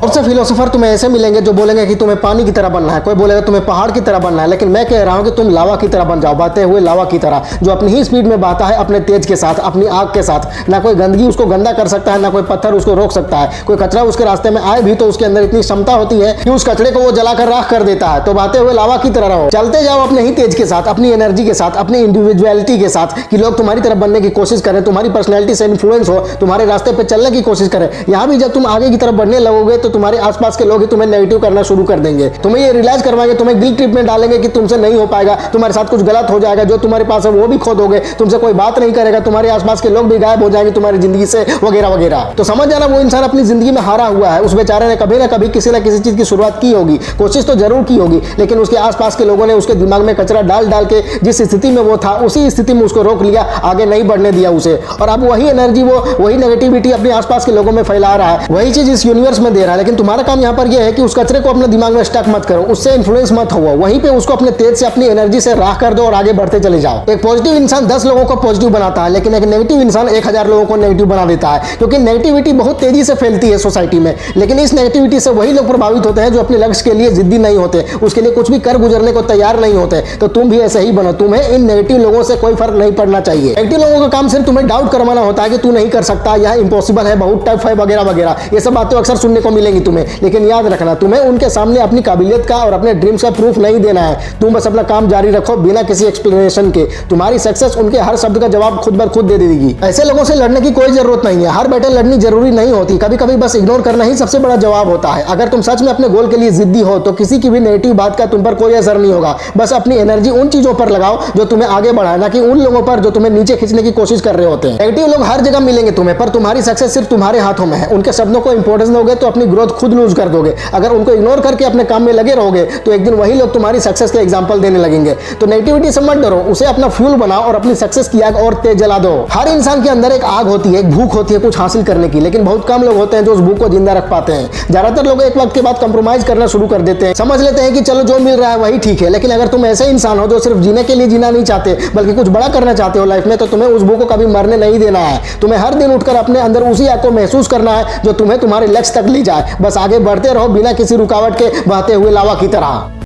बहुत से फिलोसोफर तुम्हें ऐसे मिलेंगे जो बोलेंगे कि तुम्हें पानी की तरह बनना है, कोई बोलेगा तुम्हें पहाड़ की तरह बनना है, लेकिन मैं कह रहा हूं कि तुम लावा की तरह बन जाओ, बहते हुए लावा की तरह, जो अपनी ही स्पीड में बहता है, अपने तेज के साथ, अपनी आग के साथ। ना कोई गंदगी उसको गंदा कर सकता है, ना कोई पत्थर उसको रोक सकता है। कोई कचरा उसके रास्ते में आए भी तो उसके अंदर इतनी क्षमता होती है कि उस कचरे को वो जलाकर राख कर देता है। तो बहते हुए लावा की तरह रहो, चलते जाओ अपने ही तेज के साथ, अपनी एनर्जी के साथ, अपनी इंडिविजुअलिटी के साथ, कि लोग तुम्हारी तरफ बनने की कोशिश करें, तुम्हारी पर्सनैलिटी से इन्फ्लुएंस हो, तुम्हारे रास्ते पे चलने की कोशिश करें। यहाँ भी जब तुम आगे की तरफ बढ़ने लगोगे तो तुम्हारे आसपास के लोग ही तुम्हें नेगेटिव करना शुरू कर देंगे, तुम्हें ये रियलाइज करवाएंगे, तुम्हें गिल्ट ट्रिप में डालेंगे कि तुमसे नहीं हो पाएगा, तुम्हारे साथ कुछ गलत हो जाएगा, जो तुम्हारे पास है वो भी खो दोगे, तुमसे कोई बात नहीं करेगा, तुम्हारे आसपास के लोग भी गायब हो जाएंगे तुम्हारी जिंदगी से, वगैरह वगैरह। तो समझ जाना वो इंसान अपनी जिंदगी में हारा हुआ है। उस बेचारे ने कभी ना कभी किसी ना किसी चीज की शुरुआत की होगी, कोशिश तो जरूर की होगी, लेकिन उसके आसपास के लोगों ने उसके दिमाग में कचरा डाल डाल के जिस स्थिति में वो था उसी स्थिति में उसको रोक लिया, आगे नहीं बढ़ने दिया उसे। और अब वही एनर्जी, वही नेगेटिविटी अपने आसपास के लोगों में फैला रहा है, वही चीज इस यूनिवर्स में दे रहा है। लेकिन तुम्हारा काम यहाँ पर यह है कि उस कचरे को अपने दिमाग में स्टक मत करो, उससे इन्फ्लुएंस मत हो, वहीं पे उसको अपने तेज से, अपनी एनर्जी से राह कर दो और आगे बढ़ते चले जाओ। एक पॉजिटिव इंसान 10 लोगों को पॉजिटिव बनाता है, लेकिन एक नेगेटिव इंसान 1000 लोगों को नेगेटिव बना देता है, क्योंकि नेगेटिविटी बहुत तेजी से फैलती है सोसाइटी में। लेकिन इस नेगेटिविटी से वही लोग प्रभावित होते हैं जो अपने लक्ष्य के लिए जिद्दी नहीं होते, उसके लिए कुछ भी कर गुजरने को तैयार नहीं होते। तो तुम भी ऐसे ही बनो, तुम्हें इन नेगेटिव लोगों से कोई फर्क नहीं पड़ना चाहिए। नेगेटिव लोगों का काम सिर्फ तुम्हें डाउट करवाना होता है कि तू नहीं कर सकता, यह इम्पॉसिबल है, बहुत टफ है, वगैरह वगैरह। ये सब बातें अक्सर सुनने को मिलेंगी तुम्हें, लेकिन याद रखना, तुम्हें उनके सामने अपनी काबिलियत का और अपने ड्रीम्स का प्रूफ नहीं देना है। तुम बस अपना काम जारी रखो बिना किसी एक्सप्लेनेशन के, तुम्हारी सक्सेस उनके हर शब्द का जवाब खुद ब खुद दे देगी। ऐसे लोगों से लड़ने की कोई जरूरत नहीं है, हर बैटल लड़नी जरूरी नहीं होती, कभी कभी बस इग्नोर करना ही सबसे बड़ा जवाब होता है। अगर तुम सच में अपने गोल के लिए जिद्दी हो तो किसी की भी नेगेटिव बात का तुम पर कोई असर नहीं होगा। बस अपनी एनर्जी उन चीजों पर लगाओ जो तुम्हें आगे बढ़ाए, ना कि उन लोगों पर जो तुम्हें नीचे खींचने की कोशिश कर रहे होते हैं। नेगेटिव लोग हर जगह मिलेंगे तुम्हें, पर तुम्हारी सक्सेस सिर्फ तुम्हारे हाथों में है। उनके शब्दों को इंपॉर्टेंस दोगे तो अपनी ग्रोथ खुद लूज कर दोगे। अगर उनको इग्नोर करके अपने काम में लगे रहोगे तो एक दिन वही लोग तुम्हारी सक्सेस के एग्जांपल देने लगेंगे। तो नेगेटिविटी से मत डरो, उसे अपना फ्यूल बनाओ और अपनी सक्सेस की आग और तेज जला दो। हर इंसान के अंदर एक आग होती है, एक भूख होती है कुछ हासिल करने की, लेकिन बहुत कम लोग होते हैं जो उस भूख को जिंदा रख पाते हैं। ज्यादातर लोग एक वक्त के बाद कंप्रोमाइज करना शुरू कर देते हैं, समझ लेते हैं कि चलो जो मिल रहा है वही ठीक है। लेकिन अगर तुम ऐसे इंसान हो जो सिर्फ जीने के लिए जीना नहीं चाहते बल्कि कुछ बड़ा करना चाहते हो लाइफ में, तो तुम्हें उस भूख को कभी मरने नहीं देना है। तुम्हें हर दिन उठकर अपने अंदर उसी आग को महसूस करना है जो तुम्हें तुम्हारे लक्ष्य तक ले जाए। बस आगे बढ़ते रहो बिना किसी रुकावट के, बहते हुए लावा की तरह।